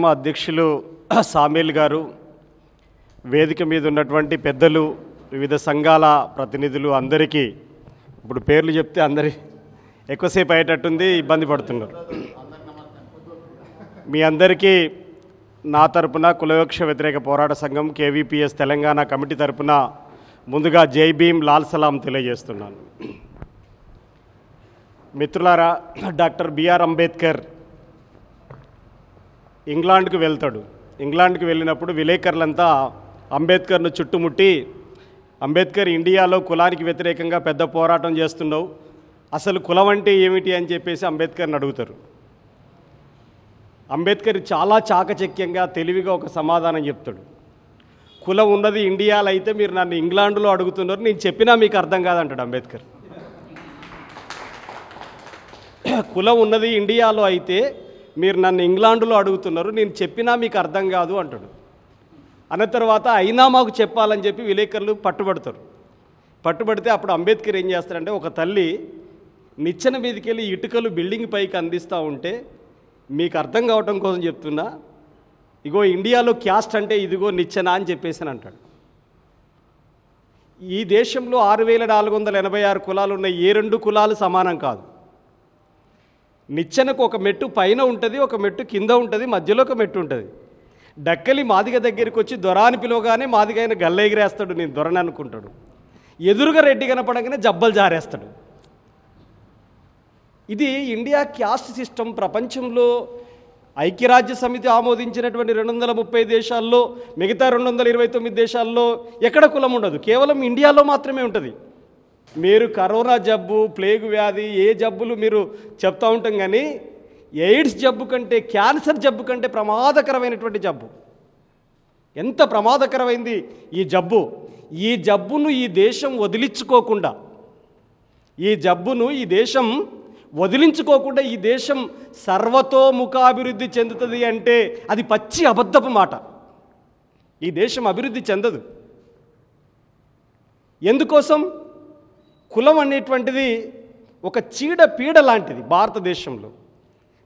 కార్యక్రమ అధ్యక్షులు సామేల్ గారు, వేదిక మీద ఉన్నటువంటి పెద్దలు, వివిధ సంఘాల ప్రతినిధులు అందరికీ ఇప్పుడు పేర్లు చెప్తే అందరి ఎక్కువసేపు అయ్యేటట్టుంది, ఇబ్బంది పడుతున్నారు. మీ అందరికీ నా తరపున కులవివక్ష వ్యతిరేక పోరాట సంఘం కేవీపీఎస్ తెలంగాణ కమిటీ తరపున ముందుగా జై భీమ్, లాల్ సలాం తెలియజేస్తున్నాను. మిత్రులారా, డాక్టర్ బిఆర్ అంబేద్కర్ ఇంగ్లాండ్కి వెళ్తాడు. ఇంగ్లాండ్కి వెళ్ళినప్పుడు విలేకరులంతా అంబేద్కర్ను చుట్టుముట్టి, అంబేద్కర్ ఇండియాలో కులానికి వ్యతిరేకంగా పెద్ద పోరాటం చేస్తున్నావు, అసలు కులం అంటే ఏమిటి అని చెప్పేసి అంబేద్కర్ని అడుగుతారు. అంబేద్కర్ చాలా చాకచక్యంగా తెలివిగా ఒక సమాధానం చెప్తాడు. కులం ఉన్నది ఇండియాలో అయితే మీరు నన్ను ఇంగ్లాండ్లో అడుగుతున్నారు, నేను చెప్పినా మీకు అర్థం కాదంటాడు అంబేద్కర్. కులం ఉన్నది ఇండియాలో అయితే మీరు నన్ను ఇంగ్లాండ్లో అడుగుతున్నారు, నేను చెప్పినా మీకు అర్థం కాదు అంటాడు. అన్న తర్వాత అయినా మాకు చెప్పాలని చెప్పి విలేకరులు పట్టుబడతారు. పట్టుబడితే అప్పుడు అంబేద్కర్ ఏం చేస్తారంటే, ఒక తల్లి నిచ్చెన మీదకి వెళ్ళి ఇటుకలు బిల్డింగ్ పైకి అందిస్తూ ఉంటే మీకు అర్థం కావటం కోసం చెప్తున్నా, ఇగో ఇండియాలో క్యాస్ట్ అంటే ఇదిగో నిచ్చెన అని చెప్పేసి అని అంటాడు. ఈ దేశంలో 6486 కులాలు ఉన్నాయి, ఏ 2 కులాలు సమానం కాదు. నిచ్చెనకు ఒక మెట్టు పైన ఉంటుంది, ఒక మెట్టు కింద ఉంటుంది, మధ్యలో ఒక మెట్టు ఉంటుంది. డక్కలి మాదిగ దగ్గరికి వచ్చి దొర అని పిలవగానే మాదిగ ఆయన గల్ల ఎగిరేస్తాడు, నేను దొరని అనుకుంటాడు. ఎదురుగా రెడ్డి కనపడగానే జబ్బలు జారేస్తాడు. ఇది ఇండియా క్యాస్ట్ సిస్టమ్. ప్రపంచంలో ఐక్యరాజ్య సమితి ఆమోదించినటువంటి 230 దేశాల్లో, మిగతా 229 దేశాల్లో ఎక్కడ కులం ఉండదు, కేవలం ఇండియాలో మాత్రమే ఉంటుంది. మీరు కరోనా జబ్బు, ప్లేగ్ వ్యాధి, ఏ జబ్బులు మీరు చెప్తూ ఉంటాం, కానీ ఎయిడ్స్ జబ్బు కంటే, క్యాన్సర్ జబ్బు కంటే ప్రమాదకరమైనటువంటి జబ్బు. ఎంత ప్రమాదకరమైంది ఈ జబ్బు! ఈ జబ్బును ఈ దేశం వదిలించుకోకుండా, ఈ దేశం సర్వతోముఖాభివృద్ధి చెందుతుంది అంటే అది పచ్చి అబద్ధపు మాట. ఈ దేశం అభివృద్ధి చెందదు. ఎందుకోసం? కులం అనేటువంటిది ఒక చీడ పీడ లాంటిది భారతదేశంలో.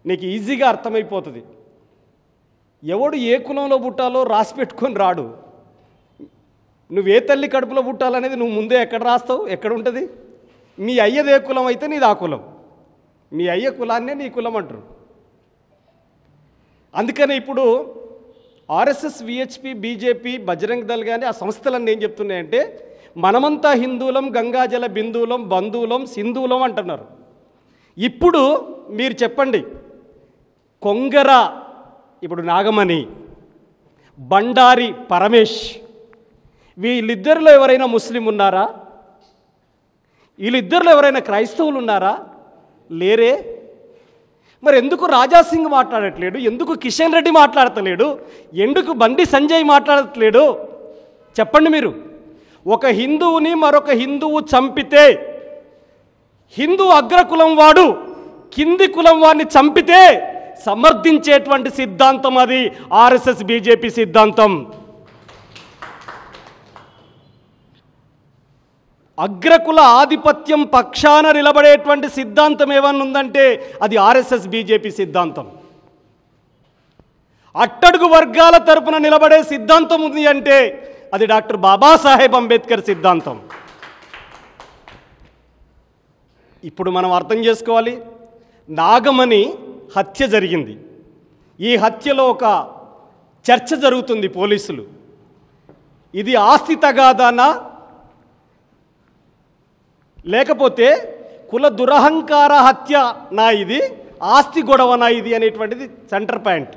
నీకు ఈజీగా అర్థమైపోతుంది. ఎవడు ఏ కులంలో పుట్టాలో రాసి పెట్టుకొని రాడు. నువ్వే తల్లి కడుపులో పుట్టాలనేది నువ్వు ముందే ఎక్కడ రాస్తావు, ఎక్కడ ఉంటుంది? మీ అయ్యదే కులం అయితే నీది ఆ కులం, మీ అయ్య కులాన్నే నీ కులం అంటారు. అందుకనే ఇప్పుడు RSS, VHP, BJP, Bajrang Dal కానీ ఆ సంస్థలన్నీ ఏం చెప్తున్నాయంటే, మనమంతా హిందువులం, గంగాజల బిందువులం, బంధువులం, సింధువులం అంటున్నారు. ఇప్పుడు మీరు చెప్పండి, కొంగర ఇప్పుడు నాగమణి, బండారి పరమేష్, వీళ్ళిద్దరిలో ఎవరైనా ముస్లిం ఉన్నారా? వీళ్ళిద్దరిలో ఎవరైనా క్రైస్తవులు ఉన్నారా? లేరే. మరి ఎందుకు రాజాసింగ్ మాట్లాడట్లేడు? ఎందుకు కిషన్ రెడ్డి మాట్లాడతలేడు? ఎందుకు బండి సంజయ్ మాట్లాడట్లేడు? చెప్పండి మీరు. ఒక హిందువుని మరొక హిందువు చంపితే, హిందూ అగ్రకులం వాడు కింది కులం వాడిని చంపితే సమర్థించేటువంటి సిద్ధాంతం అది ఆర్ఎస్ఎస్, బీజేపీ సిద్ధాంతం. అగ్రకుల ఆధిపత్యం పక్షాన నిలబడేటువంటి సిద్ధాంతం ఏమన్నా ఉందంటే అది ఆర్ఎస్ఎస్, బీజేపీ సిద్ధాంతం. అట్టడుగు వర్గాల తరపున నిలబడే సిద్ధాంతం ఉంది అంటే అది డాక్టర్ బాబాసాహెబ్ అంబేద్కర్ సిద్ధాంతం. ఇప్పుడు మనం అర్థం చేసుకోవాలి, నాగమణి హత్య జరిగింది. ఈ హత్యలో ఒక చర్చ జరుగుతుంది. పోలీసులు, ఇది ఆస్తి తగాదానా లేకపోతే కుల దురహంకార హత్య నా, ఇది ఆస్తి గొడవనా ఇది అనేటువంటిది సెంటర్ పాయింట్.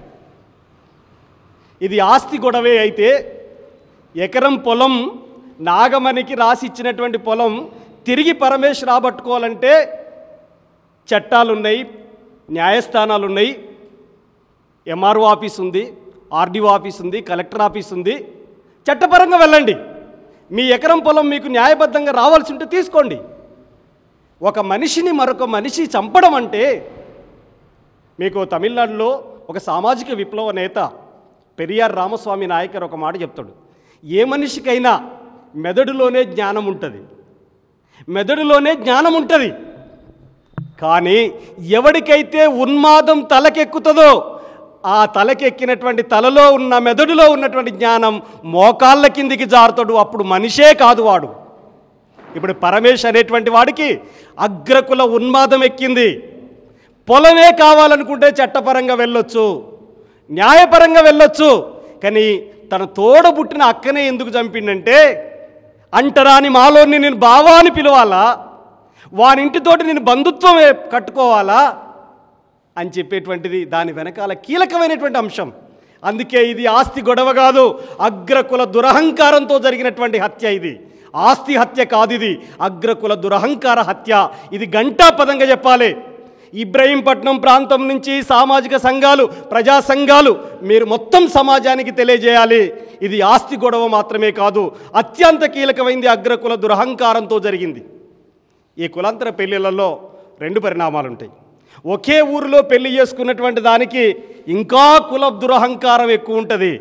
ఇది ఆస్తి గొడవే అయితే ఎకరం పొలం నాగమణికి రాసి ఇచ్చినటువంటి పొలం తిరిగి పరమేశ్ రాబట్టుకోవాలంటే చట్టాలున్నాయి, న్యాయస్థానాలు ఉన్నాయి, ఎంఆర్ఓ ఆఫీస్ ఉంది, ఆర్డీఓ ఆఫీస్ ఉంది, కలెక్టర్ ఆఫీస్ ఉంది. చట్టపరంగా వెళ్ళండి. మీ ఎకరం పొలం మీకు న్యాయబద్ధంగా రావాల్సి ఉంటే తీసుకోండి. ఒక మనిషిని మరొక మనిషి చంపడం అంటే, మీకు తమిళనాడులో ఒక సామాజిక విప్లవ నేత పెరియార్ రామస్వామి నాయకర్ ఒక మాట చెప్తాడు, ఏ మనిషికైనా మెదడులోనే జ్ఞానం ఉంటుంది, కానీ ఎవడికైతే ఉన్మాదం తలకెక్కుతుందో ఆ తలకెక్కినటువంటి తలలో ఉన్న మెదడులో ఉన్నటువంటి జ్ఞానం మోకాళ్ళ కిందికి జారుతాడు. అప్పుడు మనిషే కాదు వాడు. ఇప్పుడు పరమేశ్ అనేటువంటి వాడికి అగ్రకుల ఉన్మాదం ఎక్కింది. పొలమే కావాలనుకుంటే చట్టపరంగా వెళ్ళొచ్చు, న్యాయపరంగా వెళ్ళొచ్చు. కానీ తన తోడబుట్టిన అక్కనే ఎందుకు చంపిండంటే, అంటరాని మాలోని నేను బావా అని పిలవాలా, వానింటితోటి నేను బంధుత్వం కట్టుకోవాలా అని చెప్పేటువంటిది దాని వెనకాల కీలకమైనటువంటి అంశం. అందుకే ఇది ఆస్తి గొడవ కాదు, అగ్రకుల దురహంకారంతో జరిగినటువంటి హత్య. ఇది ఆస్తి హత్య కాదు, ఇది అగ్రకుల దురహంకార హత్య. ఇది ఘంటాపదంగా చెప్పాలి. ఇబ్రహీంపట్నం ప్రాంతం నుంచి సామాజిక సంఘాలు, ప్రజా సంఘాలు మీరు మొత్తం సమాజానికి తెలియజేయాలి. ఇది ఆస్తి గొడవ మాత్రమే కాదు, అత్యంత కీలకమైంది అగ్రకుల దురహంకారంతో జరిగింది. ఈ కులాంతర పెళ్ళిళ్ళలో రెండు పరిణామాలు ఉంటాయి. ఒకే ఊరిలో పెళ్లి చేసుకున్నటువంటి దానికి ఇంకా కుల దురహంకారం ఎక్కువ ఉంటుంది.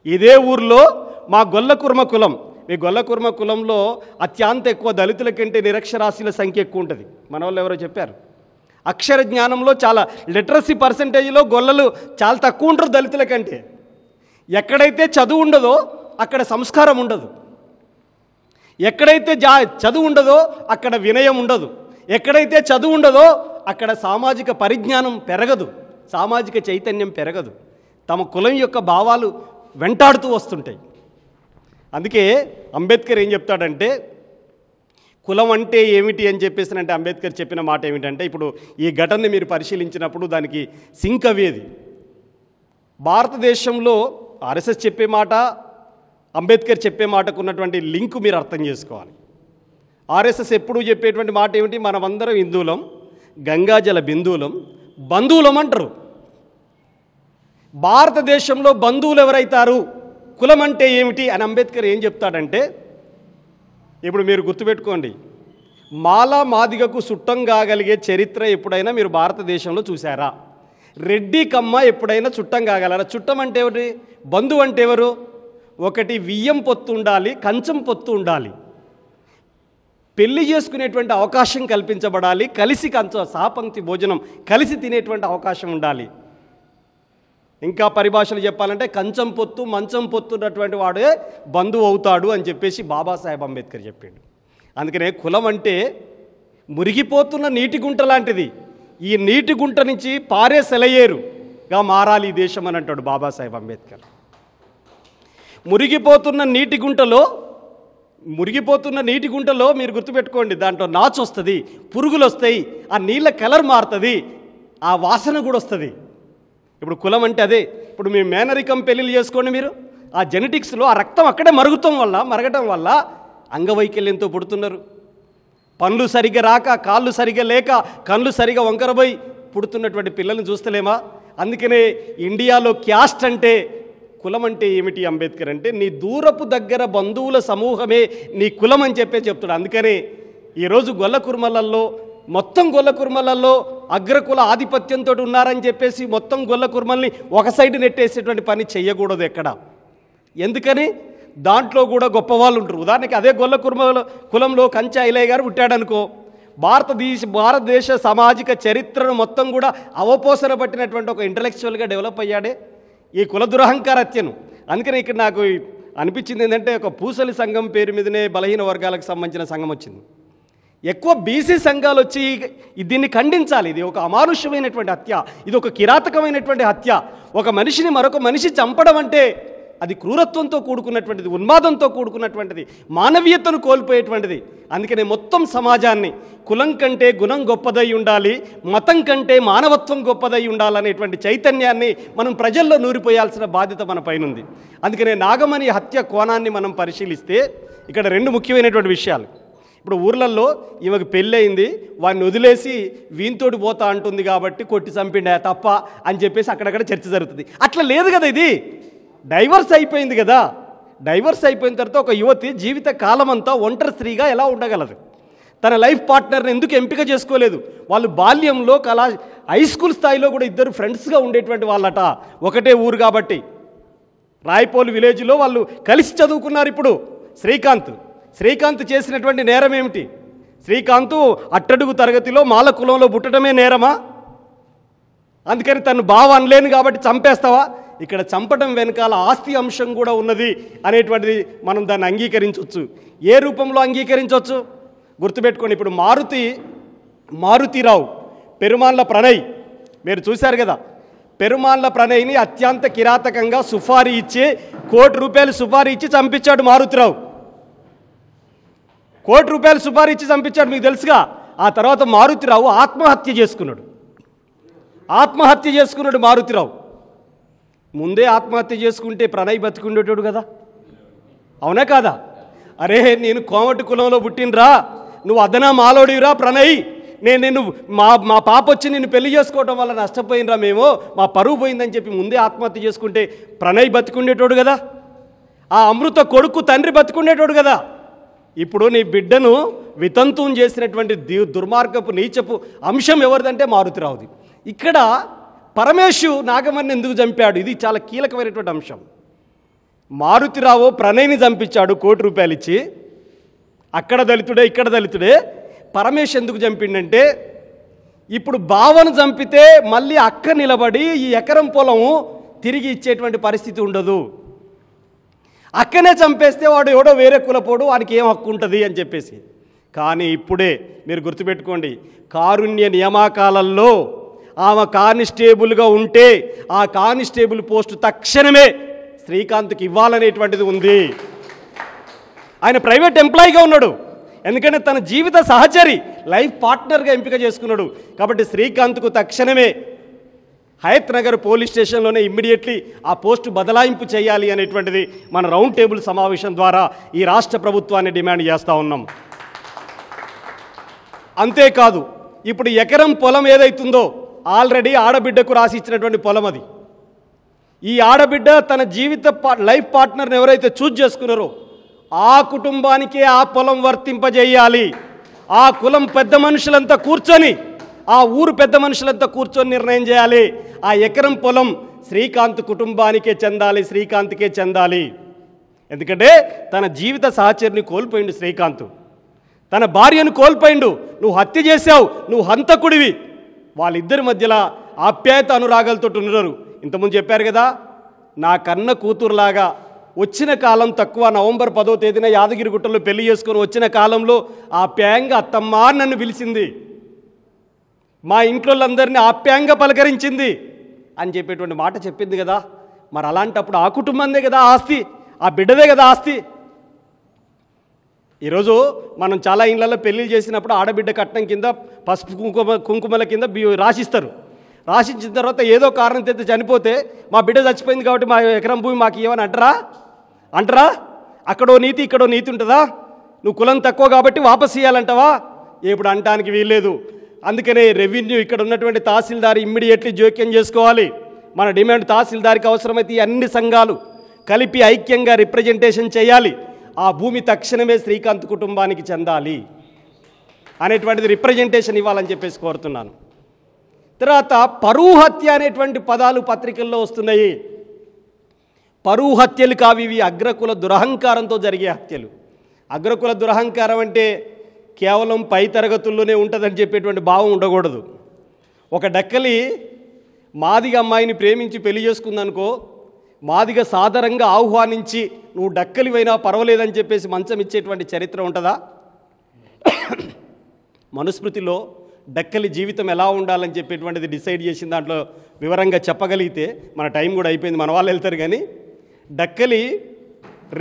ఇదే ఊరిలో మా గొల్లకుర్మ కులం, ఈ గొల్లకుర్మ కులంలో అత్యంత ఎక్కువ దళితుల కంటే నిరక్షరాస్యుల సంఖ్య ఎక్కువ ఉంటుంది. మన వాళ్ళు ఎవరో చెప్పారు, అక్షర జ్ఞానంలో చాలా లిటరసీ పర్సంటేజ్లో గొల్లలు చాలా తక్కువ ఉంటారు దళితుల కంటే. ఎక్కడైతే చదువు ఉండదో అక్కడ సంస్కారం ఉండదు, ఎక్కడైతే చదువు ఉండదో అక్కడ వినయం ఉండదు, ఎక్కడైతే చదువు ఉండదో అక్కడ సామాజిక పరిజ్ఞానం పెరగదు, సామాజిక చైతన్యం పెరగదు. తమ కులం యొక్క భావాలు వెంటాడుతూ వస్తుంటాయి. అందుకే అంబేద్కర్ ఏం చెప్తాడంటే, కులం అంటే ఏమిటి అని చెప్పేసి అంటే అంబేద్కర్ చెప్పిన మాట ఏమిటంటే, ఇప్పుడు ఈ ఘటనని మీరు పరిశీలించినప్పుడు దానికి సింక్ అయ్యేది. భారతదేశంలో ఆర్ఎస్ఎస్ చెప్పే మాట, అంబేద్కర్ చెప్పే మాటకు ఉన్నటువంటి లింకు మీరు అర్థం చేసుకోవాలి. ఆర్ఎస్ఎస్ ఎప్పుడూ చెప్పేటువంటి మాట ఏమిటి, మనమందరం హిందువులం, గంగాజల బిందువులం, బంధువులం అంటారు. భారతదేశంలో బంధువులు ఎవరైతారు, కులం అంటే ఏమిటి అని అంబేద్కర్ ఏం చెప్తాడంటే, ఇప్పుడు మీరు గుర్తుపెట్టుకోండి, మాల మాదిగకు సుట్టం కాగలిగే చరిత్ర ఎప్పుడైనా మీరు భారతదేశంలో చూసారా? రెడ్డి కమ్మ ఎప్పుడైనా చుట్టం కాగలరా? చుట్టం అంటే ఎవరి, బంధువు అంటే ఎవరు? ఒకటి వియ్యం పొత్తు ఉండాలి, కంచం పొత్తు ఉండాలి, పెళ్లి చేసుకునేటువంటి అవకాశం కల్పించబడాలి, కలిసి సహపంక్తి భోజనం కలిసి తినేటువంటి అవకాశం ఉండాలి. ఇంకా పరిభాషలు చెప్పాలంటే కంచం పొత్తు మంచం పొత్తు ఉన్నటువంటి వాడే బంధువు అవుతాడు అని చెప్పేసి బాబాసాహెబ్ అంబేద్కర్ చెప్పాడు. అందుకనే కులం అంటే మురిగిపోతున్న నీటి గుంట లాంటిది. ఈ నీటి గుంట నుంచి పారే సెలయేరుగా మారాలి ఈ దేశం అని అంటాడు బాబాసాహెబ్ అంబేద్కర్. మురిగిపోతున్న నీటి గుంటలో మీరు గుర్తుపెట్టుకోండి, దాంట్లో నాచు వస్తుంది, పురుగులు వస్తాయి, ఆ నీళ్ళ కలర్ మారుతుంది, ఆ వాసన కూడా వస్తుంది. ఇప్పుడు కులం అంటే అదే. ఇప్పుడు మీ మేనరికం పెళ్ళిళ్ళు చేసుకోండి, మీరు ఆ జెనెటిక్స్లో ఆ రక్తం అక్కడే మరగటం వల్ల అంగవైకల్యంతో పుడుతున్నారు. పనులు సరిగ్గా రాక, కాళ్ళు సరిగ్గా లేక, కళ్ళు సరిగ్గా వంకరబోయి పుడుతున్నటువంటి పిల్లల్ని చూస్తలేమా? అందుకనే ఇండియాలో క్యాస్ట్ అంటే, కులం అంటే ఏమిటి అంబేద్కర్ అంటే, నీ దూరపు దగ్గర బంధువుల సమూహమే నీ కులం అని చెప్తాడు. అందుకనే ఈరోజు మొత్తం గొల్ల కుర్మలలో అగ్రకుల ఆధిపత్యంతో ఉన్నారని చెప్పేసి మొత్తం గొల్ల కుర్మల్ని ఒక సైడ్ నెట్టేసేటువంటి పని చేయకూడదు ఎక్కడ. ఎందుకని దాంట్లో కూడా గొప్పవాళ్ళు ఉంటారు. ఉదాహరణకి అదే గొల్ల కులంలో కంచ ఐలయ్య గారు పుట్టాడనుకో, భారతదేశ సామాజిక చరిత్రను మొత్తం కూడా అవపోసన పట్టినటువంటి ఒక ఇంటలెక్చువల్గా డెవలప్ అయ్యాడే ఈ కుల దురహంకార హత్యను. అందుకని ఇక్కడ నాకు అనిపించింది ఏంటంటే, ఒక పూసలి సంఘం పేరు మీదనే బలహీన వర్గాలకు సంబంధించిన సంఘం వచ్చింది. ఎక్కువ బీసీ సంఘాలు వచ్చి దీన్ని ఖండించాలి. ఇది ఒక అమానుష్యమైనటువంటి హత్య, ఇది ఒక కిరాతకమైనటువంటి హత్య. ఒక మనిషిని మరొక మనిషి చంపడం అంటే అది క్రూరత్వంతో కూడుకున్నటువంటిది, ఉన్మాదంతో కూడుకున్నటువంటిది, మానవీయతను కోల్పోయేటువంటిది. అందుకనే మొత్తం సమాజాన్ని కులం కంటే గుణం గొప్పదై ఉండాలి, మతం కంటే మానవత్వం గొప్పదై ఉండాలనేటువంటి చైతన్యాన్ని మనం ప్రజల్లో నూరిపోయాల్సిన బాధ్యత మన పైనుంది. అందుకనే నాగమణి హత్య కోణాన్ని మనం పరిశీలిస్తే ఇక్కడ రెండు ముఖ్యమైనటువంటి విషయాలు. ఇప్పుడు ఊర్లలో ఈమెకు పెళ్ళయింది, వాడిని వదిలేసి వీనితోటి పోతా అంటుంది కాబట్టి కొట్టి చంపిండా తప్ప అని చెప్పేసి అక్కడక్కడ చర్చ జరుగుతుంది. అట్లా లేదు కదా, ఇది డైవర్స్ అయిపోయింది కదా. డైవర్స్ అయిపోయిన తర్వాత ఒక యువతి జీవిత కాలం అంతా ఒంటరి స్త్రీగా ఎలా ఉండగలదు? తన లైఫ్ పార్ట్నర్ని ఎందుకు ఎంపిక చేసుకోలేదు? వాళ్ళు బాల్యంలో హై స్కూల్ స్థాయిలో కూడా ఇద్దరు ఫ్రెండ్స్గా ఉండేటువంటి వాళ్ళట, ఒకటే ఊరు కాబట్టి. రాయపోలు విలేజ్లో వాళ్ళు కలిసి చదువుకున్నారు. ఇప్పుడు శ్రీకాంత్ చేసినటువంటి నేరం ఏమిటి? శ్రీకాంత్ అట్టడుగు తరగతిలో మాల కులంలో పుట్టడమే నేరమా? అందుకని తను బావ అనలేను కాబట్టి చంపేస్తావా? ఇక్కడ చంపడం వెనకాల ఆస్తి అంశం కూడా ఉన్నది అనేటువంటిది మనం దాన్ని అంగీకరించవచ్చు. ఏ రూపంలో అంగీకరించవచ్చు? గుర్తుపెట్టుకోండి. ఇప్పుడు మారుతీరావు, పెరుమాళ్ల ప్రణయ్ మీరు చూశారు కదా. పెరుమాళ్ల ప్రణయ్ని అత్యంత కిరాతకంగా సుపారీ ఇచ్చి ₹1,00,00,000 సుపారీ ఇచ్చి చంపించాడు మారుతీరావు. ₹1,00,00,000 సుపారీ ఇచ్చి చంపించాడు, మీకు తెలుసుగా. ఆ తర్వాత మారుతీరావు ఆత్మహత్య చేసుకున్నాడు మారుతీరావు. ముందే ఆత్మహత్య చేసుకుంటే ప్రణయ్ బతికుండేటోడు కదా, అవునా కాదా? అరే నేను కోమటి కులంలో పుట్టినరా, నువ్వు అదనా మాలోడిరా ప్రణయ్, నేను మా పాప వచ్చి నిన్ను పెళ్లి చేసుకోవడం వల్ల నష్టపోయినరా, మేము మా పరువు పోయిందని చెప్పి ముందే ఆత్మహత్య చేసుకుంటే ప్రణయ్ బతికుండేటోడు కదా, ఆ అమృత కొడుకు తండ్రి బతికుండేటోడు కదా. ఇప్పుడు నీ బిడ్డను వితంతుం చేసినటువంటి దుర్మార్గపు నీచపు అంశం ఎవరిదంటే మారుతీరావుది. ఇక్కడ పరమేశు నాగమణిని ఎందుకు చంపాడు? ఇది చాలా కీలకమైనటువంటి అంశం. మారుతీరావు ప్రణయ్ని చంపించాడు ₹1,00,00,000 ఇచ్చి, అక్కడ దళితుడే ఇక్కడ దళితుడే. పరమేశ్ ఎందుకు చంపిండంటే, ఇప్పుడు బావను చంపితే మళ్ళీ అక్క నిలబడి ఈ ఎకరం పొలము తిరిగి ఇచ్చేటువంటి పరిస్థితి ఉండదు. అక్కనే చంపేస్తే వాడు ఎవడో వేరే కులపోడు, వాడికి ఏం హక్కు ఉంటుంది అని చెప్పేసి. కానీ ఇప్పుడే మీరు గుర్తుపెట్టుకోండి, కారుణ్య నియామకాలలో ఆమె కానిస్టేబుల్గా ఉంటే ఆ కానిస్టేబుల్ పోస్టు తక్షణమే శ్రీకాంత్కి ఇవ్వాలనేటువంటిది ఉంది. ఆయన ప్రైవేట్ ఎంప్లాయీగా ఉన్నాడు, ఎందుకంటే తన జీవిత సహచరి లైఫ్ పార్ట్నర్గా ఎంపిక చేసుకున్నాడు. కాబట్టి శ్రీకాంత్కు తక్షణమే హయత్ నగర్ పోలీస్ స్టేషన్లోనే ఇమ్మీడియట్లీ ఆ పోస్టు బదలాయింపు చేయాలి అనేటువంటిది మన రౌండ్ టేబుల్ సమావేశం ద్వారా ఈ రాష్ట్ర ప్రభుత్వాన్ని డిమాండ్ చేస్తూ ఉన్నాం. అంతేకాదు, ఇప్పుడు ఎకరం పొలం ఏదైతుందో ఆల్రెడీ ఆడబిడ్డకు రాసి ఇచ్చినటువంటి పొలం అది. ఈ ఆడబిడ్డ తన జీవిత లైఫ్ పార్ట్నర్ని ఎవరైతే చూజ్ చేసుకున్నారో ఆ కుటుంబానికే ఆ పొలం వర్తింపజేయాలి. ఆ కులం పెద్ద మనుషులంతా కూర్చొని, ఆ ఊరు పెద్ద మనుషులంతా కూర్చొని నిర్ణయం చేయాలి. ఆ ఎకరం పొలం శ్రీకాంత్ కుటుంబానికే చెందాలి, శ్రీకాంత్కే చెందాలి. ఎందుకంటే తన జీవిత సహచరిని కోల్పోయిండు శ్రీకాంత్, తన భార్యను కోల్పోయిండు. నువ్వు హత్య చేశావు, నువ్వు హంతకుడివి. వాళ్ళిద్దరి మధ్యలో ఆప్యాయత అనురాగాలతో ఉన్నారు. ఇంతకుముందు చెప్పారు కదా, నా కన్న కూతురులాగా వచ్చిన కాలం తక్కువ. నవంబర్ 10వ తేదీన యాదగిరిగుట్టలో పెళ్లి చేసుకొని వచ్చిన కాలంలో ఆప్యాయంగా అత్తమ్మ నన్ను పిలిచింది, మా ఇంట్లోళ్ళందరినీ ఆప్యాయంగా పలకరించింది అని చెప్పేటువంటి మాట చెప్పింది కదా. మరి అలాంటప్పుడు ఆ కుటుంబందే కదా ఆస్తి, ఆ బిడ్డదే కదా ఆస్తి. ఈరోజు మనం చాలా ఇళ్లలో పెళ్లి చేసినప్పుడు ఆడబిడ్డ కట్నం కింద పసుపు కుంకుమల కింద రాసిస్తారు. రాసించిన తర్వాత ఏదో కారణం తెచ్చి చనిపోతే మా బిడ్డ చచ్చిపోయింది కాబట్టి మా ఎకరం భూమి మాకు ఇవ్వని అంటారా? అక్కడో నీతి ఇక్కడో నీతి ఉంటుందా? నువ్వు కులం తక్కువ కాబట్టి వాపసు ఇవ్వాలంటావా? ఇప్పుడు అంటానికి వీల్లేదు. అందుకనే రెవెన్యూ ఇక్కడ ఉన్నటువంటి తహసీల్దార్ ఇమ్మీడియట్లీ జోక్యం చేసుకోవాలి. మన డిమాండ్ తహసీల్దార్కి అవసరమైతే ఈ అన్ని సంఘాలు కలిపి ఐక్యంగా రిప్రజెంటేషన్ చేయాలి. ఆ భూమి తక్షణమే శ్రీకాంత్ కుటుంబానికి చెందాలి అనేటువంటిది రిప్రజెంటేషన్ ఇవ్వాలని చెప్పేసి కోరుతున్నాను. తర్వాత పరువు హత్య అనేటువంటి పదాలు పత్రికల్లో వస్తున్నాయి. పరువు హత్యలు కావి, ఇవి అగ్రకుల దురహంకారంతో జరిగే హత్యలు. అగ్రకుల దురహంకారం అంటే కేవలం పై తరగతుల్లోనే ఉంటుందని చెప్పేటువంటి భావం ఉండకూడదు. ఒక డక్కలి మాదిగ అమ్మాయిని ప్రేమించి పెళ్లి చేసుకుందనుకో, మాదిగ సాదరంగా ఆహ్వానించి నువ్వు డక్కలివైనా పర్వాలేదని చెప్పేసి మంచం ఇచ్చేటువంటి చరిత్ర ఉంటుందా? మనుస్మృతిలో డక్కలి జీవితం ఎలా ఉండాలని చెప్పేటువంటిది డిసైడ్ చేసిన దాంట్లో వివరంగా చెప్పగలిగితే మన టైం కూడా అయిపోయింది, మన వాళ్ళు వెళ్తారు. కానీ డక్కలి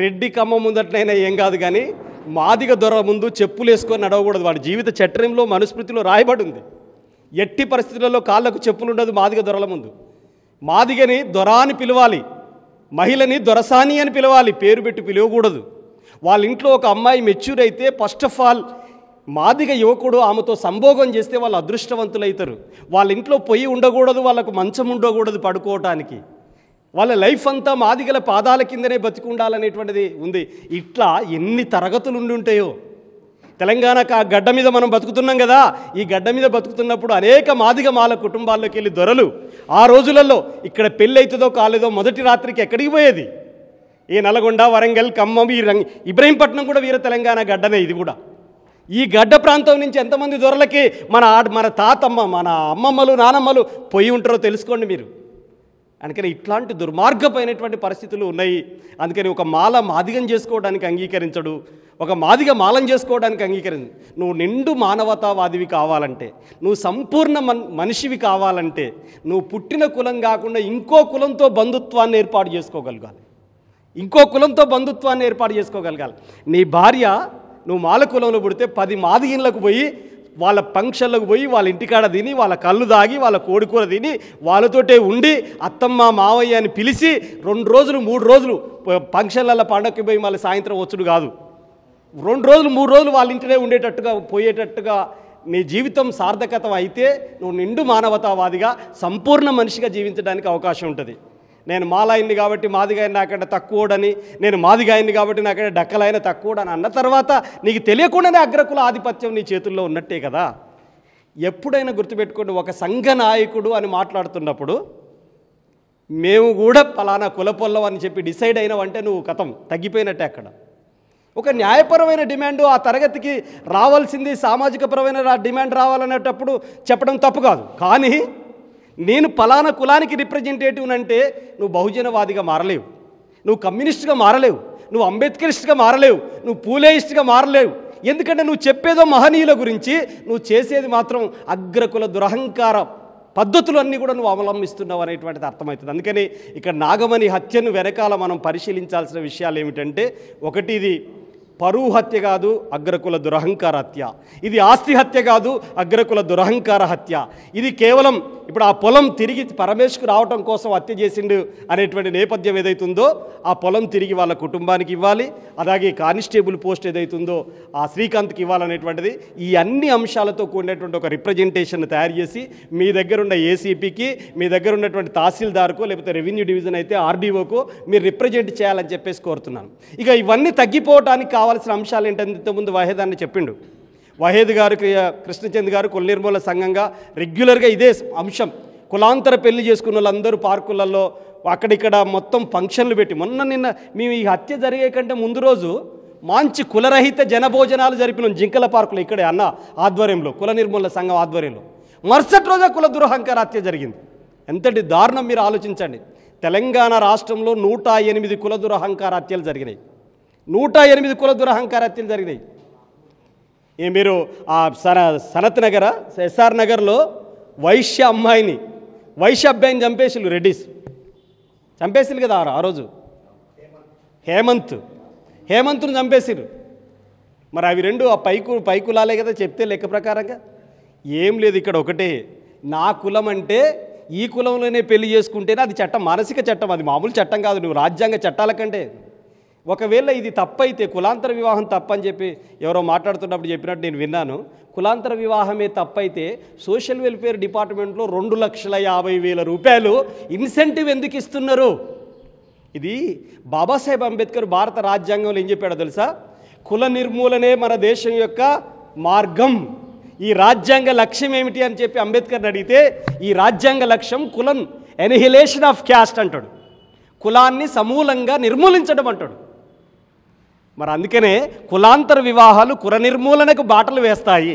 రెడ్డి కమ్మ ముందట్లయినా ఏం కాదు, కానీ మాదిగ దొర ముందు చెప్పులు వేసుకొని నడవకూడదు. వాడి జీవిత చట్టంలో మనుస్మృతిలో రాయబడి ఉంది. ఎట్టి పరిస్థితులలో కాళ్ళకు చెప్పులు ఉండదు మాదిగ దొరల ముందు. మాదిగని దొర అని పిలవాలి, మహిళని దొరసాని అని పిలవాలి, పేరు పెట్టి పిలవకూడదు. వాళ్ళ ఇంట్లో ఒక అమ్మాయి మెచ్యూర్ అయితే ఫస్ట్ ఆఫ్ ఆల్ మాదిగ యువకుడు ఆమెతో సంభోగం చేస్తే వాళ్ళు అదృష్టవంతులవుతారు. వాళ్ళ ఇంట్లో పొయ్యి ఉండకూడదు, వాళ్ళకు మంచం ఉండకూడదు పడుకోవటానికి. వాళ్ళ లైఫ్ అంతా మాదిగల పాదాల కిందనే బతికి ఉండాలనేటువంటిది ఉంది. ఇట్లా ఎన్ని తరగతులు ఉండి ఉంటాయో. తెలంగాణకు ఆ గడ్డ మీద మనం బతుకుతున్నాం కదా, ఈ గడ్డ మీద బతుకుతున్నప్పుడు అనేక మాదిగ మాల కుటుంబాల్లోకి వెళ్ళి దొరలు ఆ రోజులలో ఇక్కడ పెళ్ళి అవుతుందో కాలేదో మొదటి రాత్రికి ఎక్కడికి పోయేది? ఈ నల్గొండ, వరంగల్, ఖమ్మం, ఈ ఇబ్రహీంపట్నం కూడా వీర తెలంగాణ గడ్డనే. ఇది కూడా ఈ గడ్డ ప్రాంతం నుంచి ఎంతమంది దొరలకి మన తాతమ్మ మన అమ్మమ్మలు నానమ్మలు పోయి ఉంటారో తెలుసుకోండి మీరు. అందుకని ఇట్లాంటి దుర్మార్గమైనటువంటి పరిస్థితులు ఉన్నాయి. అందుకని ఒక మాల మాదిగం చేసుకోవడానికి అంగీకరించడు, ఒక మాదిగ మాలం చేసుకోవడానికి అంగీకరించు. నువ్వు నిండు మానవతావాదివి కావాలంటే, నువ్వు సంపూర్ణ మనిషివి కావాలంటే, నువ్వు పుట్టిన కులం కాకుండా ఇంకో కులంతో బంధుత్వాన్ని ఏర్పాటు చేసుకోగలగాలి, ఇంకో కులంతో బంధుత్వాన్ని ఏర్పాటు చేసుకోగలగాలి. నీ భార్య నువ్వు మాల కులంలో పుడితే 10 మాదిగిన్లకు పోయి వాళ్ళ ఫంక్షన్లకు పోయి వాళ్ళ ఇంటికాడ తిని వాళ్ళ కళ్ళు దాగి వాళ్ళ కోడికూర తిని వాళ్ళతోటే ఉండి అత్తమ్మ మావయ్య అని పిలిచి 2 రోజులు 3 రోజులు ఫంక్షన్లలో పండగకి పోయి మళ్ళీ సాయంత్రం వచ్చుడు కాదు. 2 రోజులు 3 రోజులు వాళ్ళ ఇంటినే ఉండేటట్టుగా పోయేటట్టుగా నీ జీవితం సార్థకతం అయితే నువ్వు నిండు మానవతావాదిగా సంపూర్ణ మనిషిగా జీవించడానికి అవకాశం ఉంటుంది. నేను మాలాయిని కాబట్టి మాదిగాయని నాకంటే తక్కువడని, నేను మాదిగాయని కాబట్టి నాకంటే డక్కలైన తక్కువడని అన్న తర్వాత నీకు తెలియకుండానే అగ్రకుల ఆధిపత్యం నీ చేతుల్లో ఉన్నట్టే కదా. ఎప్పుడైనా గుర్తుపెట్టుకోండి, ఒక సంఘ నాయకుడు అని మాట్లాడుతున్నప్పుడు మేము కూడా ఫలానా కులపొల్లం అని చెప్పి డిసైడ్ అయినావంటే నువ్వు కథం తగ్గిపోయినట్టే. అక్కడ ఒక న్యాయపరమైన డిమాండు, ఆ తరగతికి రావాల్సింది సామాజికపరమైన డిమాండ్ రావాలనేటప్పుడు చెప్పడం తప్పు కాదు. కానీ నేను ఫలానా కులానికి రిప్రజెంటేటివ్ అంటే నువ్వు బహుజనవాదిగా మారలేవు, నువ్వు కమ్యూనిస్ట్గా మారలేవు, నువ్వు అంబేద్కరిస్ట్గా మారలేవు, నువ్వు పూలేయిస్ట్గా మారలేవు. ఎందుకంటే నువ్వు చెప్పేదో మహనీయుల గురించి, నువ్వు చేసేది మాత్రం అగ్రకుల దురహంకార పద్ధతులు అన్నీ కూడా నువ్వు అవలంబిస్తున్నావు అనేటువంటిది అర్థమవుతుంది. అందుకని ఇక్కడ నాగమణి హత్యను వెనకాల మనం పరిశీలించాల్సిన విషయాలు ఏమిటంటే, ఒకటి ఇది పరువు హత్య కాదు, అగ్రకుల దురహంకార హత్య. ఇది ఆస్తి హత్య కాదు, అగ్రకుల దురహంకార హత్య. ఇది కేవలం ఇప్పుడు ఆ పొలం తిరిగి పరమేశ్వకు రావటం కోసం హత్య చేసిండు అనేటువంటి నేపథ్యం ఏదైతుందో ఆ పొలం తిరిగి వాళ్ళ కుటుంబానికి ఇవ్వాలి, అలాగే కానిస్టేబుల్ పోస్ట్ ఏదైతుందో ఆ శ్రీకాంత్కి ఇవ్వాలనేటువంటిది. ఈ అన్ని అంశాలతో కూడినటువంటి ఒక రిప్రజెంటేషన్ తయారు చేసి మీ దగ్గర ఉన్న ఏసీపీకి, మీ దగ్గర ఉన్నటువంటి తహసీల్దార్కో లేకపోతే రెవెన్యూ డివిజన్ అయితే ఆర్డీఓకో మీరు రిప్రజెంట్ చేయాలని చెప్పేసి కోరుతున్నాను. ఇక ఇవన్నీ తగ్గిపోవటానికి కావాల్సిన అంశాలు ఏంటంటే ఇంతకుముందు వహేద్ అని చెప్పిండు. వహేద్ గారు, కృష్ణచంద్ గారు కుల నిర్మూలన సంఘంగా రెగ్యులర్గా ఇదే అంశం, కులాంతర పెళ్లి చేసుకున్న వాళ్ళందరూ పార్కులలో అక్కడిక్కడ మొత్తం ఫంక్షన్లు పెట్టి, నిన్న మేము ఈ హత్య జరిగే కంటే ముందు రోజు మంచి కులరహిత జనభోజనాలు జరిపినాం జింకల పార్కులో, ఇక్కడే అన్న ఆధ్వర్యంలో, కుల నిర్మూలన సంఘం ఆధ్వర్యంలో. మరుసటి రోజే కుల దురహంకార హత్య జరిగింది. ఎంతటి దారుణం మీరు ఆలోచించండి. తెలంగాణ రాష్ట్రంలో 108 కుల దురహంకార హత్యలు జరిగినాయి, 108 కుల దురహంకార హత్యలు జరిగినాయి. మీరు ఆ సనత్ నగర ఎస్ఆర్ నగర్లో వైశ్య అమ్మాయిని, వైశ్య అబ్బాయిని చంపేసిళ్ళు, రెడ్డిస్ చంపేసిళ్ళు కదా ఆ రోజు. హేమంత్ను చంపేసిరు. మరి అవి రెండు ఆ పైకులాలే కదా చెప్తే లెక్క ప్రకారంగా. ఏం లేదు, ఇక్కడ ఒకటే, నా కులం అంటే ఈ కులంలోనే పెళ్లి చేసుకుంటేనే అది చట్టం, మానసిక చట్టం, అది మామూలు చట్టం కాదు. నువ్వు రాజ్యాంగ చట్టాల కంటే ఒకవేళ ఇది తప్పైతే, కులాంతర వివాహం తప్పని చెప్పి ఎవరో మాట్లాడుతున్నప్పుడు చెప్పినట్టు నేను విన్నాను. కులాంతర వివాహమే తప్పైతే సోషల్ వెల్ఫేర్ డిపార్ట్మెంట్లో 2,50,000 రూపాయలు ఇన్సెంటివ్ ఎందుకు ఇస్తున్నారు? ఇది బాబాసాహెబ్ అంబేద్కర్ భారత రాజ్యాంగంలో ఏం చెప్పాడో తెలుసా? కుల నిర్మూలనే మన దేశం యొక్క మార్గం, ఈ రాజ్యాంగ లక్ష్యం ఏమిటి అని చెప్పి అంబేద్కర్ని అడిగితే ఈ రాజ్యాంగ లక్ష్యం కులం ఎనిహిలేషన్ ఆఫ్ క్యాస్ట్ అంటాడు, కులాన్ని సమూలంగా నిర్మూలించడం అంటాడు. మరి అందుకనే కులాంతర వివాహాలు కుల నిర్మూలనకు బాటలు వేస్తాయి.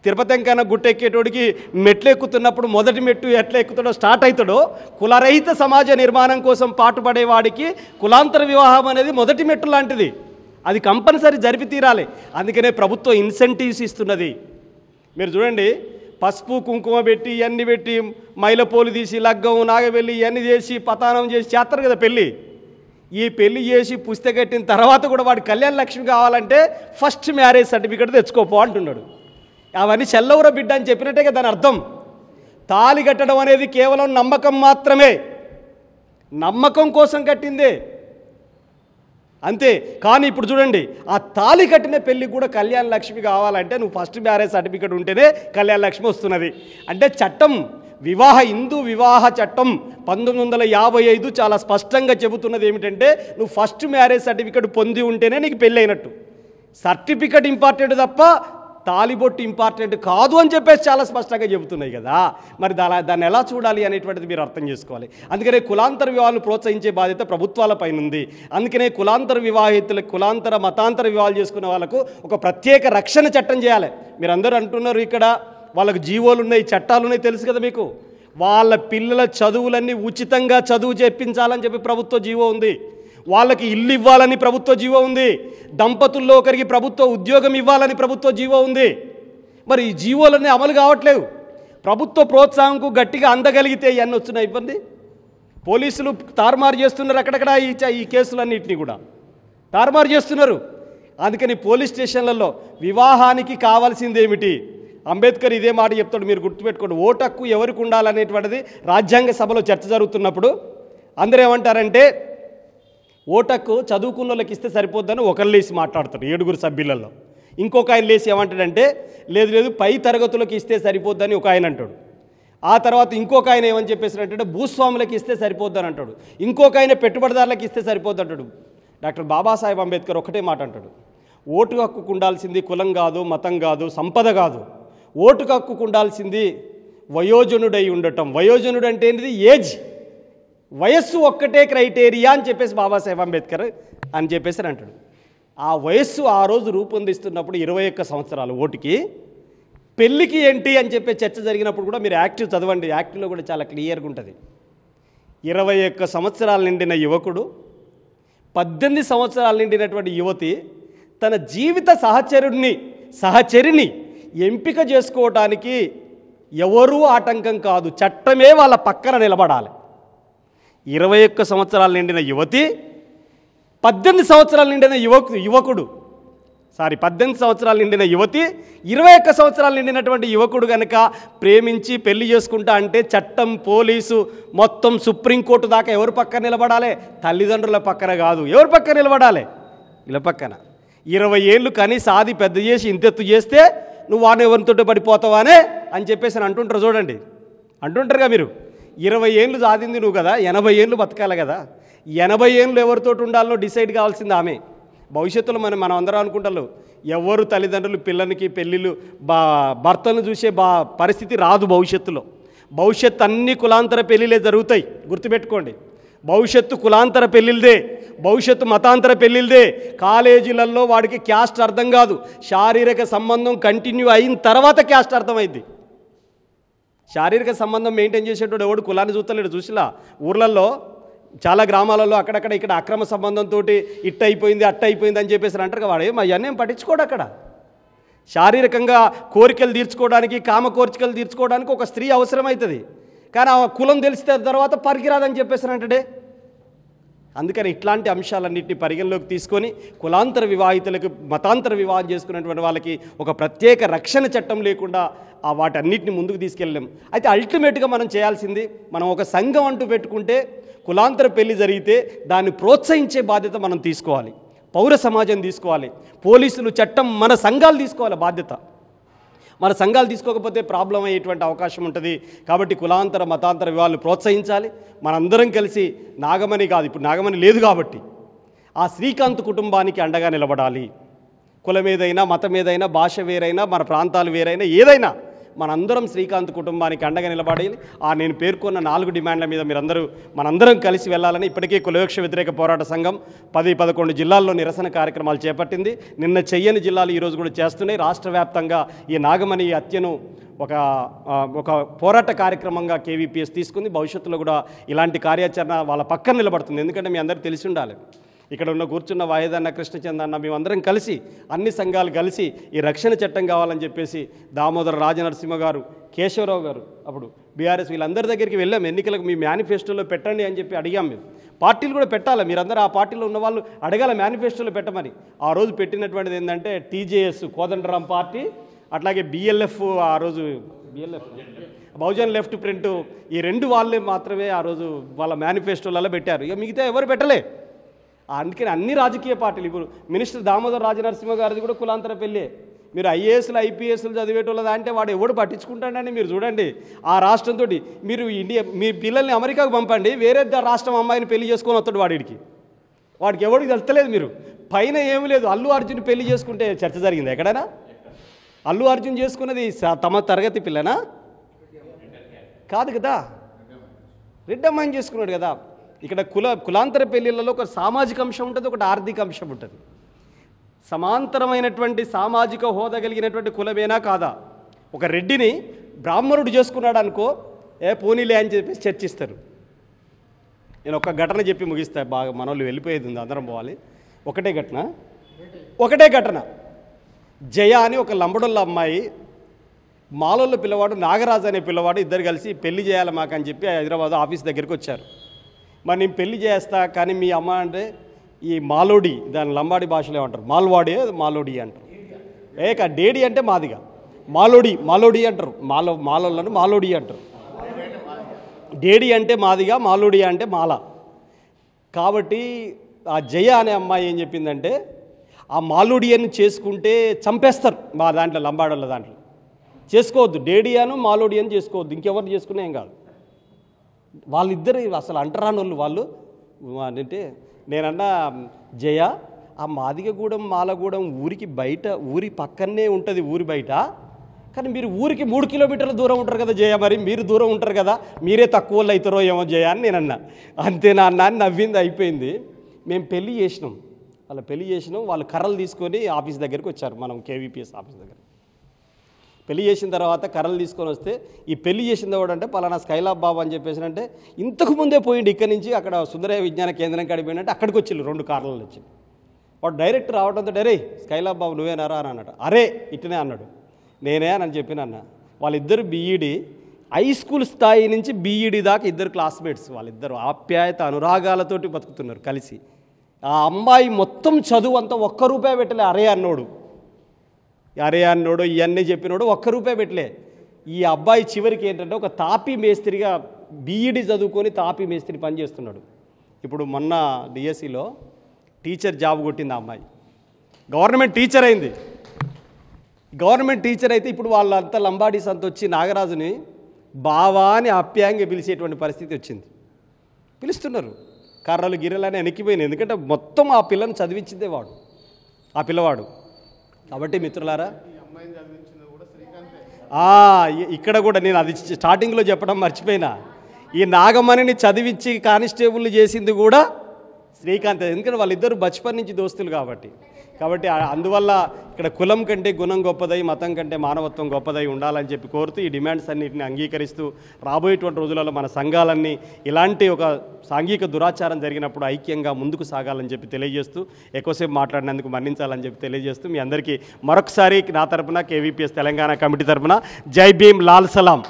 తిరుపతి వెంకన్న గుట్ట ఎక్కేటోడికి మెట్లు ఎక్కుతున్నప్పుడు మొదటి మెట్టు ఎట్లా ఎక్కుతాడో స్టార్ట్ అవుతాడో, కులరహిత సమాజ నిర్మాణం కోసం పాటుపడేవాడికి కులాంతర వివాహం అనేది మొదటి మెట్టు లాంటిది, అది కంపల్సరీ జరిపి తీరాలి. అందుకనే ప్రభుత్వం ఇన్సెంటివ్స్ ఇస్తున్నది. మీరు చూడండి, పసుపు కుంకుమ పెట్టి ఇవన్నీ పెట్టి మైలపోలు తీసి లగ్గం నాగవెల్లి ఇవన్నీ చేసి పతానం చేసి చేస్తారు కదా పెళ్ళి. ఈ పెళ్లి చేసి పుస్తకట్టిన తర్వాత కూడా వాడి కళ్యాణ లక్ష్మి కావాలంటే ఫస్ట్ మ్యారేజ్ సర్టిఫికేట్ తెచ్చుకోపో అంటున్నాడు. అవన్నీ చెల్లవుర బిడ్డ అని చెప్పినట్టే కదా దాని అర్థం. తాళి కట్టడం అనేది కేవలం నమ్మకం మాత్రమే, నమ్మకం కోసం కట్టిందే అంతే. కానీ ఇప్పుడు చూడండి, ఆ తాళి కట్టిన పెళ్ళికి కూడా కళ్యాణ లక్ష్మి కావాలంటే నువ్వు ఫస్ట్ మ్యారేజ్ సర్టిఫికేట్ ఉంటేనే కళ్యాణ లక్ష్మి వస్తున్నది. అంటే చట్టం, హిందూ వివాహ చట్టం 1955 చాలా స్పష్టంగా చెబుతున్నది ఏమిటంటే నువ్వు ఫస్ట్ మ్యారేజ్ సర్టిఫికేట్ పొంది ఉంటేనే నీకు పెళ్ళి అయినట్టు. సర్టిఫికేట్ ఇంపార్టెంట్ తప్ప తాలిబొట్టు ఇంపార్టెంట్ కాదు అని చెప్పేసి చాలా స్పష్టంగా చెబుతున్నాయి కదా. మరి దాన్ని ఎలా చూడాలి అనేటువంటిది మీరు అర్థం చేసుకోవాలి. అందుకనే కులాంతర వివాహాలను ప్రోత్సహించే బాధ్యత ప్రభుత్వాలపైన ఉంది. అందుకనే కులాంతర వివాహితులకు, కులాంతర మతాంతర వివాహాలు చేసుకునే వాళ్ళకు ఒక ప్రత్యేక రక్షణ చట్టం చేయాలి. మీరు అందరూ అంటున్నారు ఇక్కడ వాళ్ళకు జీవోలు ఉన్నాయి, చట్టాలు ఉన్నాయి, తెలుసు కదా మీకు. వాళ్ళ పిల్లల చదువులన్నీ ఉచితంగా చదువు చెప్పించాలని చెప్పి ప్రభుత్వ జీవో ఉంది. వాళ్ళకి ఇల్లు ఇవ్వాలని ప్రభుత్వ జీవో ఉంది. దంపతుల్లో ఒకరికి ప్రభుత్వ ఉద్యోగం ఇవ్వాలని ప్రభుత్వ జీవో ఉంది. మరి ఈ జీవోలన్నీ అమలు కావట్లేవు. ప్రభుత్వ ప్రోత్సాహంకు గట్టిగా అందగలిగితే ఇవన్నీ వచ్చిన ఇబ్బంది. పోలీసులు తారుమారు చేస్తున్నారు అక్కడక్కడ ఈ కేసులన్నింటినీ కూడా తారుమారు చేస్తున్నారు. అందుకని పోలీస్ స్టేషన్లలో వివాహానికి కావాల్సిందేమిటి? అంబేద్కర్ ఇదే మాట చెప్తాడు, మీరు గుర్తుపెట్టుకోండి. ఓటు హక్కు ఎవరికి ఉండాలనేటువంటిది రాజ్యాంగ సభలో చర్చ జరుగుతున్నప్పుడు అందరూ ఏమంటారంటే ఓటు హక్కు చదువుకున్న వాళ్ళకి ఇస్తే సరిపోద్దని ఒకరు లేసి మాట్లాడతారు 7 సభ్యులలో. ఇంకొక ఆయన లేసి ఏమంటాడంటే లేదు పై తరగతులకు ఇస్తే సరిపోద్దని ఒక ఆయన అంటాడు. ఆ తర్వాత ఇంకొక ఆయన ఏమని చెప్పేసారంటే భూస్వాములకు ఇస్తే సరిపోద్దని అంటాడు. ఇంకొక ఆయన పెట్టుబడిదారులకు ఇస్తే సరిపోద్ది అంటాడు. డాక్టర్ బాబాసాహెబ్ అంబేద్కర్ ఒకటే మాట అంటాడు, ఓటు హక్కుకు ఉండాల్సింది కులం కాదు, మతం కాదు, సంపద కాదు. ఓటుకు హక్కుకు ఉండాల్సింది వయోజనుడై ఉండటం. వయోజనుడు అంటే ఏంటిది? ఏజ్, వయస్సు ఒక్కటే క్రైటీరియా అని చెప్పేసి బాబాసాహెబ్ అంబేద్కర్ అని చెప్పేసి అంటాడు. ఆ వయస్సు ఆ రోజు రూపొందిస్తున్నప్పుడు 21 సంవత్సరాలు ఓటుకి. పెళ్ళికి ఏంటి అని చెప్పి చర్చ జరిగినప్పుడు కూడా మీరు యాక్ట్ చదవండి, యాక్ట్లో కూడా చాలా క్లియర్గా ఉంటుంది. 21 సంవత్సరాలు నిండిన యువకుడు, 18 సంవత్సరాలు నిండినటువంటి యువతి తన జీవిత సహచరిని ఎంపిక చేసుకోవడానికి ఎవరూ ఆటంకం కాదు, చట్టమే వాళ్ళ పక్కన నిలబడాలి. 21 సంవత్సరాలు నిండిన యువతి, 18 సంవత్సరాలు నిండిన యువకుడు 18 సంవత్సరాలు నిండిన యువతి, 21 సంవత్సరాలు నిండినటువంటి యువకుడు కనుక ప్రేమించి పెళ్లి చేసుకుంటా అంటే చట్టం, పోలీసు, మొత్తం సుప్రీంకోర్టు దాకా ఎవరి పక్కన నిలబడాలి? తల్లిదండ్రుల పక్కన కాదు. ఎవరి పక్కన నిలబడాలి? ఇలా పక్కన. 20 ఏళ్ళు కని సాది పెద్ద చేసి ఇంతెత్తు చేస్తే నువ్వు వాడిని ఎవరితో పడిపోతావానే అని చెప్పేసి అంటుంటారు. చూడండి, అంటుంటారుగా మీరు. 20 ఏళ్ళు సాధింది నువ్వు కదా, 80 ఏళ్ళు బతకాలి కదా. 80 ఏళ్ళు ఎవరితో ఉండాలో డిసైడ్ కావాల్సింది ఆమె. భవిష్యత్తులో మనం అందరం అనుకుంటారు ఎవరు తల్లిదండ్రులు పిల్లలకి పెళ్ళిళ్ళు భర్తను చూసే పరిస్థితి రాదు భవిష్యత్తులో. భవిష్యత్తు అన్ని కులాంతర పెళ్ళిళ్ళే జరుగుతాయి, గుర్తుపెట్టుకోండి. భవిష్యత్తు కులాంతర పెళ్ళిళ్ళదే, భవిష్యత్తు మతాంతర పెళ్ళిళ్ళదే. కాలేజీలలో వాడికి క్యాస్ట్ అర్థం కాదు, శారీరక సంబంధం కంటిన్యూ అయిన తర్వాత క్యాస్ట్ అర్థమైంది. శారీరక సంబంధం మెయింటైన్ చేసేటోడు ఎవడు కులాన్ని చూస్తలేడు. చూసిలా ఊర్లలో చాలా గ్రామాలలో అక్కడక్కడ ఇక్కడ అక్రమ సంబంధంతో ఇట్ట అయిపోయింది అట్ట అయిపోయింది అని చెప్పేసి అంటారు. వాడు అవన్నీ పట్టించుకోడు. అక్కడ శారీరకంగా కోరికలు తీర్చుకోవడానికి, కామ కోరికలు తీర్చుకోవడానికి ఒక స్త్రీ అవసరమవుతుంది. కానీ ఆ కులం తెలిసిన తర్వాత పనికిరాదని చెప్పేసారంటే. అందుకని ఇట్లాంటి అంశాలన్నింటినీ పరిగణలోకి తీసుకొని కులాంతర వివాహితులకు, మతాంతర వివాహం చేసుకున్నటువంటి వాళ్ళకి ఒక ప్రత్యేక రక్షణ చట్టం లేకుండా వాటన్నిటిని ముందుకు తీసుకెళ్ళలేం. అయితే అల్టిమేట్గా మనం చేయాల్సింది, మనం ఒక సంఘం అంటూ పెట్టుకుంటే కులాంతర పెళ్లి జరిగితే దాన్ని ప్రోత్సహించే బాధ్యత మనం తీసుకోవాలి. పౌర సమాజం తీసుకోవాలి, పోలీసులు, చట్టం, మన సంఘాలు తీసుకోవాలి బాధ్యత. మన సంఘాలు తీసుకోకపోతే ప్రాబ్లం అయ్యేటువంటి అవకాశం ఉంటుంది. కాబట్టి కులాంతర మతాంతర వివాహాలు ప్రోత్సహించాలి. మనందరం కలిసి నాగమణి కాదు, ఇప్పుడు నాగమణి లేదు కాబట్టి ఆ శ్రీకాంత్ కుటుంబానికి అండగా నిలబడాలి. కులం ఏదైనా, మతం ఏదైనా, భాష వేరైనా, మన ప్రాంతాలు వేరైనా, ఏదైనా మనందరం శ్రీకాంత్ కుటుంబానికి అండగా నిలబడి నేను పేర్కొన్న 4 డిమాండ్ల మీద మనందరం కలిసి వెళ్ళాలని ఇప్పటికే కులవివక్ష వ్యతిరేక పోరాట సంఘం 10-11 జిల్లాల్లో నిరసన కార్యక్రమాలు చేపట్టింది. నిన్న చెయ్యని జిల్లాలు ఈరోజు కూడా చేస్తున్నాయి. రాష్ట్ర వ్యాప్తంగా ఈ నాగమణి హత్యను ఒక పోరాట కార్యక్రమంగా కేవీపీఎస్ తీసుకుంది. భవిష్యత్తులో కూడా ఇలాంటి కార్యాచరణ వాళ్ళ పక్కన నిలబడుతుంది. ఎందుకంటే మీ అందరికీ తెలిసి ఉండాలి, ఇక్కడ కూర్చున్న వాయిదన్న, కృష్ణచంద్ర అన్న, మేమందరం కలిసి, అన్ని సంఘాలు కలిసి ఈ రక్షణ చట్టం కావాలని చెప్పేసి దామోదర రాజనరసింహ గారు, కేశవరావు గారు, అప్పుడు బీఆర్ఎస్, వీళ్ళందరి దగ్గరికి వెళ్ళాం. ఎన్నికలకు మీ మేనిఫెస్టోలో పెట్టండి అని చెప్పి అడిగాం. మేము పార్టీలు కూడా పెట్టాలి, మీరందరూ ఆ పార్టీలో ఉన్న వాళ్ళు అడగాల మేనిఫెస్టోలో పెట్టమని. ఆ రోజు పెట్టినటువంటిది ఏంటంటే టీజేఎస్ కోదండరాం పార్టీ, అట్లాగే బిఎల్ఎఫ్, ఆ రోజు బహుజన్ లెఫ్ట్ ఫ్రంట్, ఈ 2 వాళ్ళే మాత్రమే ఆ రోజు వాళ్ళ మేనిఫెస్టోలలో పెట్టారు. ఇక మిగతా ఎవరు పెట్టలే. అందుకని అన్ని రాజకీయ పార్టీలు, ఇప్పుడు మినిస్టర్ దామోదర్ రాజనరసింహ గారిది కూడా కులాంతర పెళ్ళే. మీరు ఐఏఎస్లు ఐపీఎస్లు చదివేటోళ్ళదా అంటే వాడు ఎవడు పట్టించుకుంటాడని మీరు చూడండి. ఆ రాష్ట్రంతో మీరు మీ పిల్లల్ని అమెరికాకు పంపండి, వేరే రాష్ట్రం అమ్మాయిని పెళ్లి చేసుకొని వస్తాడు వాడికి ఎవరికి తెలుస్తలేదు. మీరు పైన ఏమీ లేదు, అల్లు అర్జున్ పెళ్లి చేసుకుంటే చర్చ జరిగింది ఎక్కడైనా? అల్లు అర్జున్ చేసుకున్నది తమ తరగతి పిల్లనా కాదు కదా, రెడ్డి అమ్మాయిని చేసుకున్నాడు కదా. ఇక్కడ కులాంతర పెళ్ళిళ్ళలో ఒక సామాజిక అంశం ఉంటుంది, ఒకటి ఆర్థిక అంశం ఉంటుంది. సమాంతరమైనటువంటి సామాజిక హోదా కలిగినటువంటి కులమేనా కాదా? ఒక రెడ్డిని బ్రాహ్మణుడు చేసుకున్నాడు అనుకో, పోనీలే అని చెప్పేసి చర్చిస్తారు. నేను ఒక ఘటన చెప్పి ముగిస్తా, బాగా మనోళ్ళు వెళ్ళిపోయేది ఉంది, అందరం పోవాలి. ఒకటే ఘటన. జయ అని ఒక లంబడోళ్ళ అమ్మాయి, మాలోళ్ళ పిల్లవాడు నాగరాజు అనే పిల్లవాడు, ఇద్దరు కలిసి పెళ్లి చేయాలి మాకని చెప్పి హైదరాబాద్ ఆఫీస్ దగ్గరికి వచ్చారు. మరి నేను పెళ్లి చేస్తా, కానీ మీ అమ్మ అంటే ఈ మాలోడి, దాని లంబాడి భాషలో ఏమంటారు, మాల్వాడి మాలోడి అంటారు. డేడి అంటే మాదిగా, మాలోడి అంటారు, మాలోళ్ళను మాలోడి అంటారు. డేడి అంటే మాదిగా, మాలోడి అంటే మాల. కాబట్టి ఆ జయ అనే అమ్మాయి ఏం చెప్పిందంటే, ఆ మాలోడియన్ని చేసుకుంటే చంపేస్తారు మా దాంట్లో, లంబాడోళ్ళ దాంట్లో చేసుకోవద్దు, డేడియాను మాలోడియన్ చేసుకోవద్దు, ఇంకెవరిని చేసుకునే ఏం కాదు. వాళ్ళిద్దరు అసలు అంటరానోళ్ళు వాళ్ళు. అంటే నేనన్నా, జయ ఆ మాదిగగూడెం మాలగూడెం ఊరికి బయట, ఊరి పక్కనే ఉంటుంది, ఊరి బయట. కానీ మీరు ఊరికి 3 కిలోమీటర్ల దూరం ఉంటారు కదా జయ, మరి మీరు దూరం ఉంటారు కదా, మీరే తక్కువ వాళ్ళు అవుతారో ఏమో జయ అని నేనన్నా. అంతేనా అన్న అని నవ్వింది, అయిపోయింది. మేము పెళ్లి చేసినాం, వాళ్ళు కర్రలు తీసుకొని ఆఫీస్ దగ్గరికి వచ్చారు, మనం కేవీపీఎస్ ఆఫీస్ దగ్గర. పెళ్లి చేసిన తర్వాత కర్రలు తీసుకొని వస్తే, ఈ పెళ్లి చేసింది ఎవడంటే పలానా స్కైలాబ్ బాబు అని చెప్పేసి, అంటే ఇంతకు ముందే పోయింది ఇక్కడి నుంచి, అక్కడ సుందరయ్య విజ్ఞాన కేంద్రం కాడికి పోయిందంటే అక్కడికి వచ్చిళ్ళు 2 కార్లు వచ్చి. వాడు డైరెక్ట్ రావడంతో, అరే స్కైలాబ్ బాబు నువ్వేనారా అని అన్నాడు. అరే ఇట్టనే అన్నాడు. నేనే అని చెప్పినన్న. వాళ్ళిద్దరు బీఈడి, హై స్కూల్ స్థాయి నుంచి బీఈడి దాకా ఇద్దరు క్లాస్మేట్స్, వాళ్ళిద్దరు ఆప్యాయత అనురాగాలతోటి బతుకుతున్నారు కలిసి. ఆ అమ్మాయి మొత్తం చదువు అంతా ₹1 పెట్టలే, అరే అన్నోడు ఇవన్నీ చెప్పినోడు ₹1 పెట్టలే. ఈ అబ్బాయి చివరికి ఏంటంటే ఒక తాపీ మేస్త్రిగా బీఈడి చదువుకొని తాపీ మేస్త్రి పని చేస్తున్నాడు. ఇప్పుడు మొన్న డిఎస్సిలో టీచర్ జాబ్ కొట్టింది ఆ అమ్మాయి, గవర్నమెంట్ టీచర్ అయింది. గవర్నమెంట్ టీచర్ అయితే ఇప్పుడు వాళ్ళంతా లంబాడీస్ అంతా వచ్చి నాగరాజుని బావా అని ఆప్యాయంగా పిలిచేటువంటి పరిస్థితి వచ్చింది. పిలుస్తున్నారు, కర్రలు గిర్రలని వెనక్కిపోయినాయి, ఎందుకంటే మొత్తం ఆ పిల్లని చదివించిందే వాడు, ఆ పిల్లవాడు. కాబట్టి మిత్రులారా, ఇక్కడ కూడా నేను అది స్టార్టింగ్లో చెప్పడం మర్చిపోయినా, ఈ నాగమణిని చదివించి కానిస్టేబుల్ చేసింది కూడా శ్రీకాంత్, ఎందుకంటే వాళ్ళిద్దరు బచ్పన్ నుంచి దోస్తులు కాబట్టి. అందువల్ల ఇక్కడ కులం కంటే గుణం గొప్పదై, మతం కంటే మానవత్వం గొప్పదై ఉండాలని చెప్పి కోరుతూ, ఈ డిమాండ్స్ అన్నింటిని అంగీకరిస్తూ, రాబోయేటువంటి రోజులలో మన సంఘాలన్నీ ఇలాంటి ఒక సాంఘిక దురాచారం జరిగినప్పుడు ఐక్యంగా ముందుకు సాగాలని చెప్పి తెలియజేస్తూ, ఎక్కువసేపు మాట్లాడినందుకు మన్నించాలని చెప్పి తెలియజేస్తూ, మీ అందరికీ మరొకసారి నా తరపున, కేవీపీఎస్ తెలంగాణ కమిటీ తరపున జై భీమ్, లాల్ సలాం.